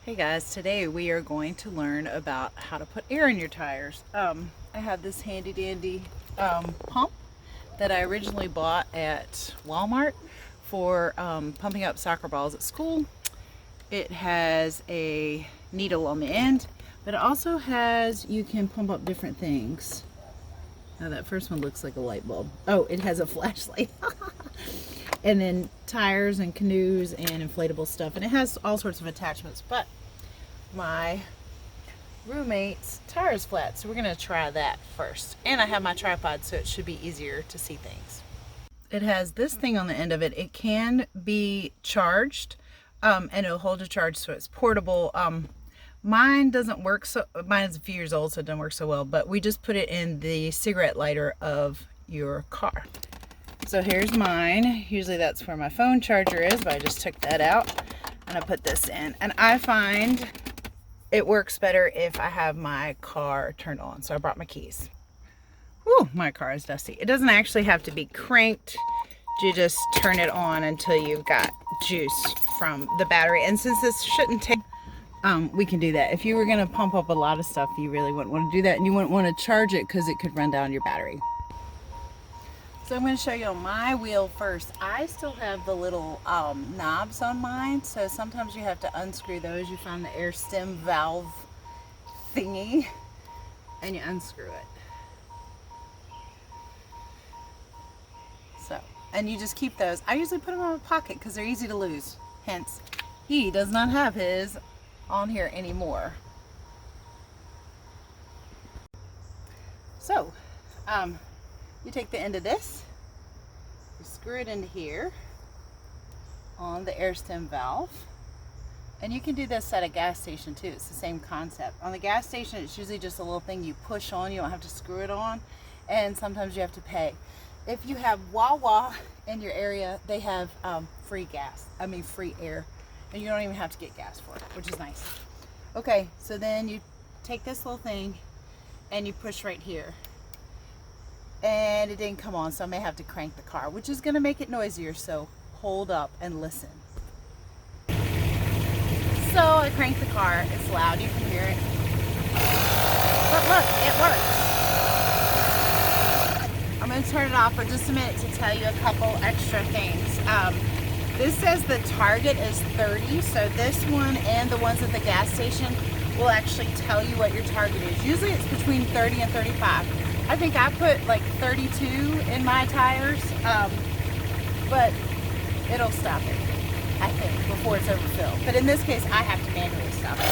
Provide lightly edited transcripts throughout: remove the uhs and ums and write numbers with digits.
Hey guys, today we are going to learn about how to put air in your tires. I have this handy dandy pump that I originally bought at Walmart for pumping up soccer balls at school. It has a needle on the end, but it also has, you can pump up different things. Now that first one looks like a light bulb. Oh, it has a flashlight. And then tires and canoes and inflatable stuff, and it has all sorts of attachments, but my roommate's tire is flat, so we're going to try that first. And I have my tripod, so it should be easier to see things. It has this thing on the end of it. It can be charged, and it'll hold a charge, so it's portable. Mine doesn't work, so mine is a few years old, so it doesn't work so well, but we just put it in the cigarette lighter of your car. So here's mine. Usually that's where my phone charger is, but I just took that out and I put this in. And I find it works better if I have my car turned on. So I brought my keys. Whew, my car is dusty. It doesn't actually have to be cranked. You just turn it on until you've got juice from the battery. And since this shouldn't take, we can do that. If you were gonna pump up a lot of stuff, you really wouldn't want to do that, and you wouldn't want to charge it because it could run down your battery. So I'm going to show you on my wheel first. I still have the little knobs on mine, so sometimes you have to unscrew those. You find the air stem valve thingy and you unscrew it. So, and you just keep those. I usually put them in my pocket because they're easy to lose. Hence, he does not have his on here anymore. So, you take the end of this, you screw it into here on the air stem valve, and you can do this at a gas station too. It's the same concept. On the gas station, it's usually just a little thing you push on. You don't have to screw it on, and sometimes you have to pay. If you have Wawa in your area, they have free air, and you don't even have to get gas for it, which is nice. Okay, so then you take this little thing and you push right here. And it didn't come on, so I may have to crank the car, which is going to make it noisier, so hold up and listen. So I cranked the car. It's loud, you can hear it. But look, it works. I'm going to turn it off for just a minute to tell you a couple extra things. This says the target is 30, so this one and the ones at the gas station will actually tell you what your target is. Usually it's between 30 and 35. I think I put like 32 in my tires, but it'll stop it, I think, before it's overfilled. But in this case, I have to manually stop it.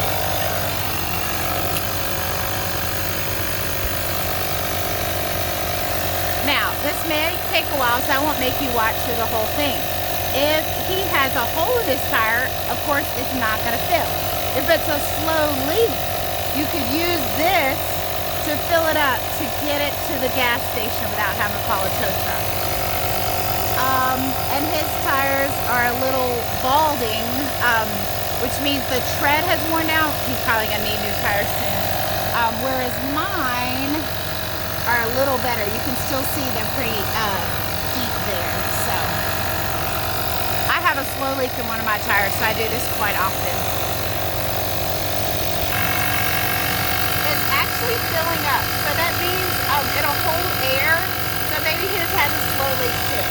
Now, this may take a while, so I won't make you watch through the whole thing. If he has a hole in his tire, of course, it's not going to fill. If it's a slow leak, you could use this to fill it up to get it to the gas station without having to call a tow truck. And his tires are a little balding, which means the tread has worn out. He's probably going to need new tires soon. Whereas mine are a little better. You can still see they're pretty deep there. So I have a slow leak in one of my tires, so I do this quite often. Filling up, so that means it'll hold air, so maybe his has a slow leak too.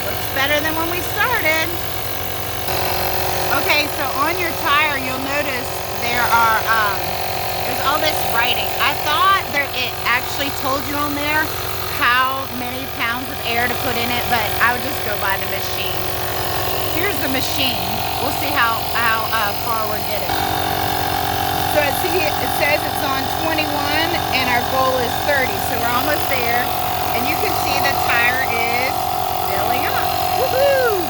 Looks better than when we started. Okay, so on your tire you'll notice there's all this writing. I thought it actually told you on there how many pounds of air to put in it, but I would just go by the machine. Here's the machine. We'll see how far we're getting. So it says it's on 21 and our goal is 30. So we're almost there. And you can see the tire is filling up. Woohoo!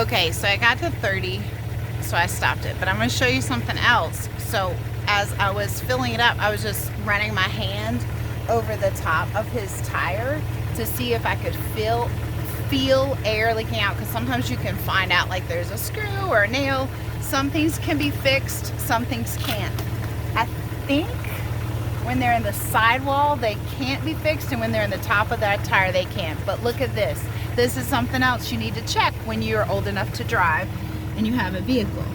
Okay, so I got to 30, so I stopped it. But I'm going to show you something else. So as I was filling it up, I was just running my hand over the top of his tire to see if I could feel air leaking out, because sometimes you can find out like there's a screw or a nail. Some things can be fixed, some things can't. I think when they're in the sidewall they can't be fixed, and when they're in the top of that tire they can. But look at this, this is something else you need to check when you're old enough to drive and you have a vehicle.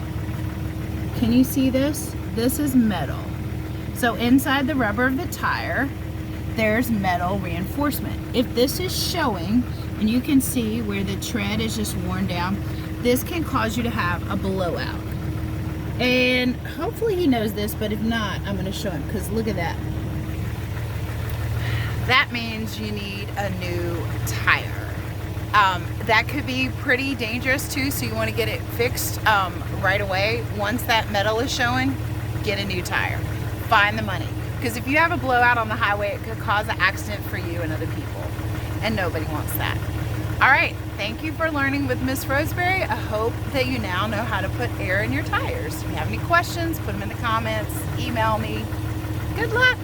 Can you see this? This is metal. So inside the rubber of the tire, there's metal reinforcement. If this is showing, and you can see where the tread is just worn down, this can cause you to have a blowout. And hopefully he knows this, but if not, I'm going to show him, because look at that. That means you need a new tire. That could be pretty dangerous too, so you want to get it fixed right away. Once that metal is showing, get a new tire. Find the money. Because if you have a blowout on the highway, it could cause an accident for you and other people. And nobody wants that. Alright, thank you for learning with Miss Roseberry. I hope that you now know how to put air in your tires. If you have any questions, put them in the comments, email me. Good luck!